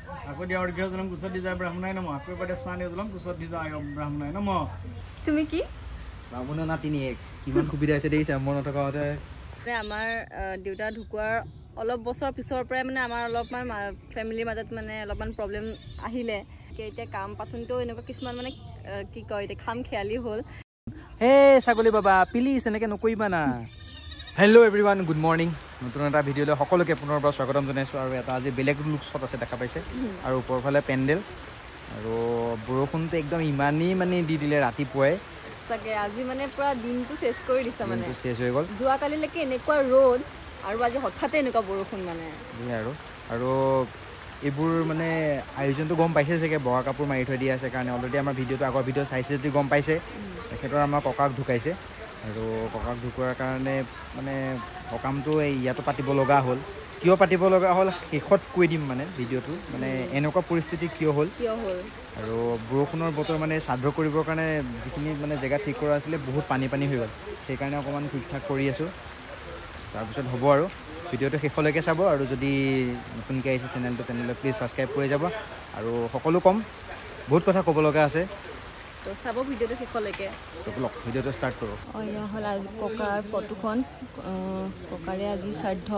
Aku dia orgya dalam kusat di Brahmana namo. Aku pada stani dalam kusat di Brahmana namo. তুমি কি বামুণৰ নাতিনী কিমান সুবিধা আছে দেখিছা মোৰ নথকা হতে আমাৰ দেউতা ঢুকুৱাৰ অলপ বছৰ পিছৰ পৰাই মানে আমাৰ অলপমান ফ্যামিলিৰ মাজত মানে অলপমান প্ৰবলেম আহিলে এতিয়া কাম পাথনটো এনেকুৱা কিছুমান মানে কি কয় এতিয়া খাম খেয়ালি হ'ল হে ছাগলী বাবা প্লিজ এনেকে নকৰিবা না হেল্ল' এভৰিৱান গুড মৰ্নিং নতুন এটা ভিডিঅ'লৈ সকলোকে পুনৰবাৰ স্বাগতম জনাইছোঁ আৰু এটা আজি বেলেগ লুকছত আছে দেখা পাইছে আৰু ওপৰফালে পেণ্ডেল আৰু বৰষুণটো একদম ইমানেই মানে দি দিলে ৰাতিপুৱাই সঁচাকে আজি মানে পুৰা দিনটো শেষ কৰি দিছে মানে শেষ হৈ গ'ল যোৱাকালিলৈকে এনেকুৱা ৰ'দ আৰু আজি হঠাতে এনেকুৱা বৰষুণ মানে আৰু এইবোৰ মানে আয়োজনটো গম পাইছে চাগে বগা কাপোৰ মাৰি থৈ দিয়া আছে কাৰণে অলৰেডি আমাৰ ভিডিঅ'টো আগৰ ভিডিঅ' চাইছে যদি গম পাইছে তেখেতৰ আমাৰ ককাক ঢুকাইছে আৰু ককাক ঢুকোৱাৰ কাৰণে মানে সকামটো ইয়াতো পাতিব লগা হ'ল কিয় পাতিব লগা হ'ল শেষত কৈ দিম মানে ভিডিঅ'টো মানে এনেকুৱা পৰিস্থিতি কিয় হ'ল আৰু বৰষুণৰ বতৰ মানে শ্ৰাদ্ধ কৰিবৰ কাৰণে যিখিনি মানে জেগা ঠিক কৰা আছিলে বহুত পানী হৈ গ'ল সেইকাৰণে অকণমান ঠিক ঠাক কৰি আছোঁ তাৰপিছত হ'ব আৰু ভিডিঅ'টো শেষলৈকে চাব আৰু যদি নতুনকৈ আহিছে চেনেলটো তেনেহ'লে প্লিজ ছাবস্ক্ৰাইব কৰি যাব আৰু সকলো কম বহুত কথা ক'ব লগা আছে তো চাব ভিডিঅ'টো শেষলৈকে ভিডিঅ'টো ষ্টাৰ্ট কৰোঁ এয়া হ'ল আজি ককাৰ ফটোখন ককাৰে আজি শ্ৰাদ্ধ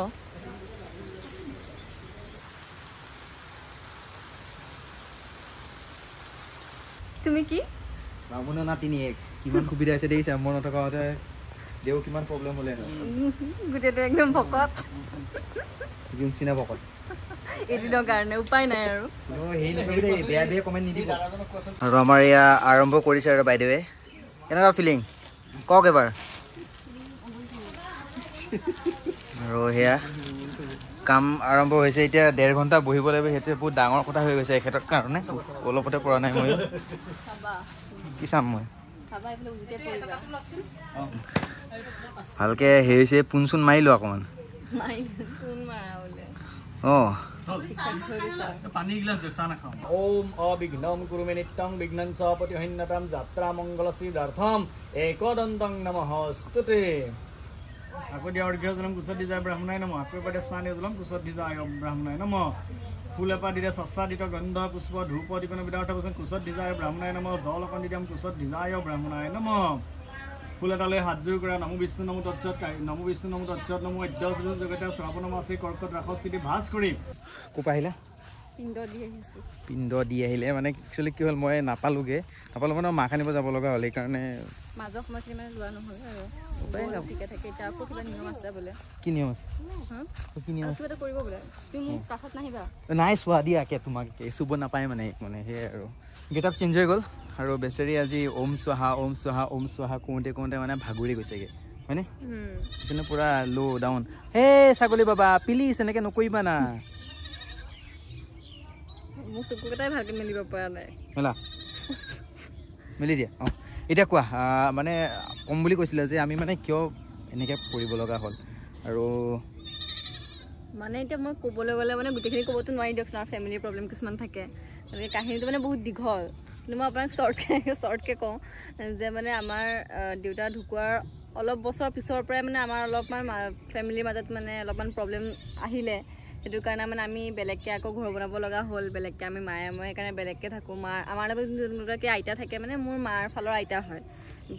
তুমি কি বামুণৰ নাতিনী কিমান সুবিধা আছে দেখিছা মোৰ নথকা হতে দেও কিমান প্ৰব্লেম হ'লে গোটেইটো একদম ভকত জিন্স পিন্ধা ভকত এদিনৰ কাৰণে উপায় নাই আৰু বেয়া কমেণ্ট নিদিব আৰু আমাৰ এয়া আৰম্ভ কৰিছে আৰু বাইদেৱে কেনেকুৱা ফিলিং কওক এবাৰ আৰু সেয়া কাম আৰম্ভ হৈছে এতিয়া 1.5 ঘণ্টা বহিব লাগিব সেইটোৱে বহুত ডাঙৰ কথা হৈ গৈছে এখেতৰ কাৰণে অলপতে পৰা নাই মই কি চাম মই ভালকে হেৰিছে পোন চোন মাৰিলো অকণমান পানী গিলাস দেখছা নাখাওঁ ওম অবিঘ্নম কুৰুমে নিত্যং বিঘ্নং চ প্ৰতিহন্যতাম যাত্ৰা মংগল সিদ্ধাৰ্থম একদন্তং নমঃ স্তুতে Aku dia orgya dalam kusat di Brahmana namo. Aku pada stani dalam kusat di Brahmana namo. Full apa dia sasa di gandha puspa dhupa di pana bidata pusan kusat di Brahmana namo. Jol akan di dalam kusat di Brahmana namo. Full atale hajur kura namu Vishnu namu tachat kai namu Vishnu namu tachat namu adhyas ruj jagata shrapana mase korkat rakhos titi bhas kori. Kupahila? পিণ্ড দি আহিলে মানে actually কি হ'ল মই নাপালো মানে মাক আনিব যাব লগা হ'ল সেইকাৰণে মাজৰ সময়খিনি মানে লোৱা নহ'ল আৰু ঠিকে থাকে এতিয়া আকৌ কিবা নিয়ম আছে বোলে কি নিয়ম আছে কিবা এটা কৰিব বোলে তুমি মোক কাষত নাহিবা নাই চোৱা দিয়া তোমাক চুব নাপায় মানে সেয়াই আৰু গেটআপ চেঞ্জ হৈ গ'ল আৰু বেচেৰি আজি ওম স্বাহা কওঁতে মানে ভাগৰি গৈছেগে হয়নে কিন্তু পুৰা ল' ডাউন হে ছাগলী বাবা প্লিজ এনেকে নকৰিবা না মোক চকুকেইটাই ভালকে মেলিব পৰা নাই মেলি দিয়া এতিয়া কোৱা মানে কম বুলি কৈছিলে যে আমি মানে কিয় এনেকৈ কৰিব লগা হ'ল আৰু মানে এতিয়া মই ক'বলৈ গ'লে মানে গোটেইখিনি ক'বতো নোৱাৰি দিয়কচোন আৰু ফেমিলিৰ প্ৰব্লেম কিছুমান থাকে গতিকে কাহিনীটো মানে বহুত দীঘল কিন্তু মই আপোনাক শ্বৰ্টকৈ কওঁ যে মানে আমাৰ দেউতা ঢুকুৱাৰ অলপ বছৰ পিছৰ পৰাই মানে আমাৰ অলপমান ফেমিলিৰ মাজত মানে অলপমান প্ৰব্লেম আহিলে সেইটো কাৰণে মানে আমি বেলেগকৈ আকৌ ঘৰ বনাব লগা হ'ল বেলেগকৈ আমি মই সেইকাৰণে বেলেগকৈ থাকোঁ আমাৰ লগত যোনগৰাকী আইতা থাকে মানে মোৰ মাৰ ফালৰ আইতা হয়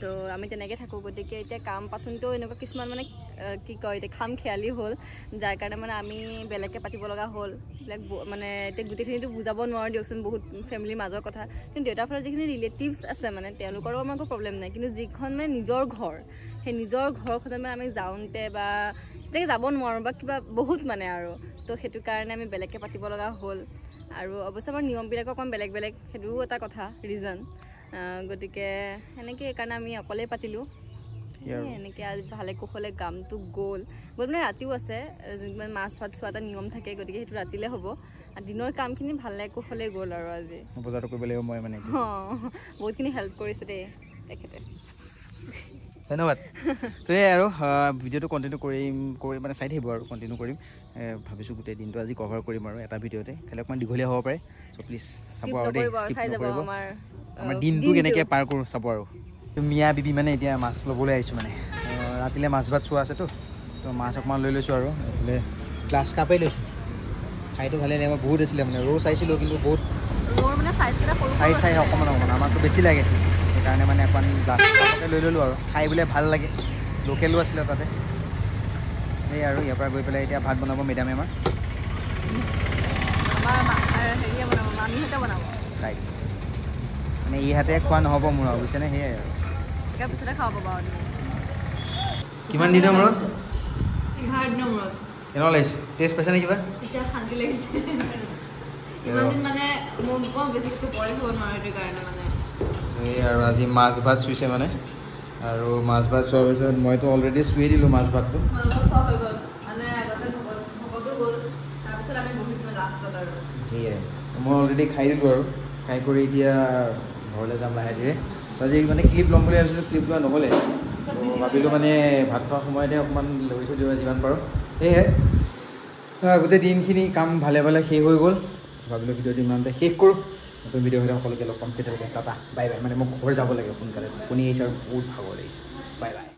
তো আমি তেনেকৈ থাকোঁ গতিকে এতিয়া কাম পাথনটো এনেকুৱা কিছুমান মানে কি কয় এতিয়া খাম খেয়ালি হ'ল যাৰ কাৰণে মানে আমি বেলেগকৈ পাতিব লগা হ'ল এইবিলাক মানে এতিয়া গোটেইখিনিতো বুজাব নোৱাৰোঁ দিয়কচোন বহুত ফেমিলিৰ মাজৰ কথা কিন্তু দেউতাৰ ফালৰ যিখিনি ৰিলেটিভছ আছে মানে তেওঁলোকৰো আমাৰ একো প্ৰব্লেম নাই কিন্তু যিখন মানে নিজৰ ঘৰ সেই নিজৰ ঘৰখনত মানে আমি যাওঁতে বা তেনেকৈ যাব নোৱাৰোঁ বা কিবা বহুত মানে আৰু তো সেইটো কাৰণে আমি বেলেগকৈ পাতিব লগা হ'ল আৰু অৱশ্যে আমাৰ নিয়মবিলাকো অকণ বেলেগ সেইটোও এটা কথা ৰিজন গতিকে সেনেকৈ সেইকাৰণে আমি অকলেই পাতিলোঁ এনেকৈ আজি ভালে কুশলে কামটো গ'ল মানে ৰাতিও আছে মাছ ভাত চোৱা এটা নিয়ম থাকে গতিকে সেইটো ৰাতিলৈ হ'ব আৰু দিনৰ কামখিনি ভালে কুশলে গ'ল আৰু আজি বজাৰটো কৰিব লাগিব মই মানে বহুতখিনি হেল্প কৰিছে দেই তেখেতে ধন্যবাদ তো আৰু ভিডিঅ'টো কণ্টিনিউ কৰি মানে চাই থাকিব আৰু কণ্টিনিউ কৰিম ভাবিছোঁ গোটেই দিনটো আজি কভাৰ কৰিম আৰু এটা ভিডিঅ'তে খালি অকণমান দীঘলীয়া হ'ব পাৰে চ' প্লিজ চাব আৰু দেই আমাৰ দিনটো কেনেকৈ পাৰ কৰোঁ চাব আৰু মিয়া বিবি মানে এতিয়া মাছ ল'বলৈ আহিছোঁ মানে ৰাতিলৈ মাছ ভাত চোৱা আছেতো তো মাছ অকণমান লৈ লৈছোঁ আৰু এইফালে গ্লাছ কাপেই লৈছোঁ খাইটো ভালেই লাগে বহুত আছিলে মানে ৰৌ চাইছিলোঁ কিন্তু বহুত ৰৌৰ মানে চাইজকেইটা সৰু চাই অকণমান আমাৰতো বেছি লাগে সেইকাৰণে মানে অকণমান গ্লাছতে লৈ ল'লোঁ আৰু খাই বোলে ভাল লাগে লোকেলো আছিলে তাতে সেই আৰু ইয়াৰ পৰা গৈ পেলাই এতিয়া ভাত বনাব মেডামে আমাৰ হেৰিয়ে বনাব মামীহঁতে বনাব ৰাইট মানে ইহাতে খোৱা নহ'ব মোৰ আৰু বুজিছেনে সেয়াই আৰু একে পিছতে খাব পাবা আৰু কিমান দিনৰ মূৰত 11 দিনৰ মূৰত কেনেকুৱা লাগিছে টেষ্ট পাইছা নে কিবা এতিয়া শান্তি লাগিছে ইমান দিন মানে মই বেছিকৈ পৰে খাব নোৱাৰোঁ সেইটো কাৰণে মানে এই আৰু আজি মাছ ভাত চুইছে মানে আৰু মাছ ভাত চোৱাৰ পিছত মইতো অলৰেডি চুই দিলোঁ মাছ ভাতটো খোৱা হৈ গ'ল মানে আগতে ভকতো গ'ল তাৰপিছত আমি বহিছোঁ লাষ্টত আৰু সেয়াই মই অলৰেডি খাই দিলোঁ আৰু খাই কৰি এতিয়া ঘৰলৈ যাম লাহে ধীৰে আজি মানে ক্লিপ ল'ম বুলি ভাবিছিলোঁ ক্লিপ লোৱা নহ'লে ভাবিলোঁ মানে ভাত খোৱাৰ সময়তে অকণমান লৈ থৈ দিওঁ যিমান পাৰোঁ সেয়েহে গোটেই দিনখিনি কাম ভালে ভালে শেষ হৈ গ'ল ভাবিলোঁ ভিডিঅ'টো ইমানতে শেষ কৰোঁ নতুন ভিডিঅ' হ'লে সকলোকে লগ পাম তেতিয়ালৈকে টাটা বাই বাই মানে মোক ঘৰ যাব লাগে সোনকালে টোপনি আহিছে আৰু বহুত ভাগৰ লাগিছে বাই বাই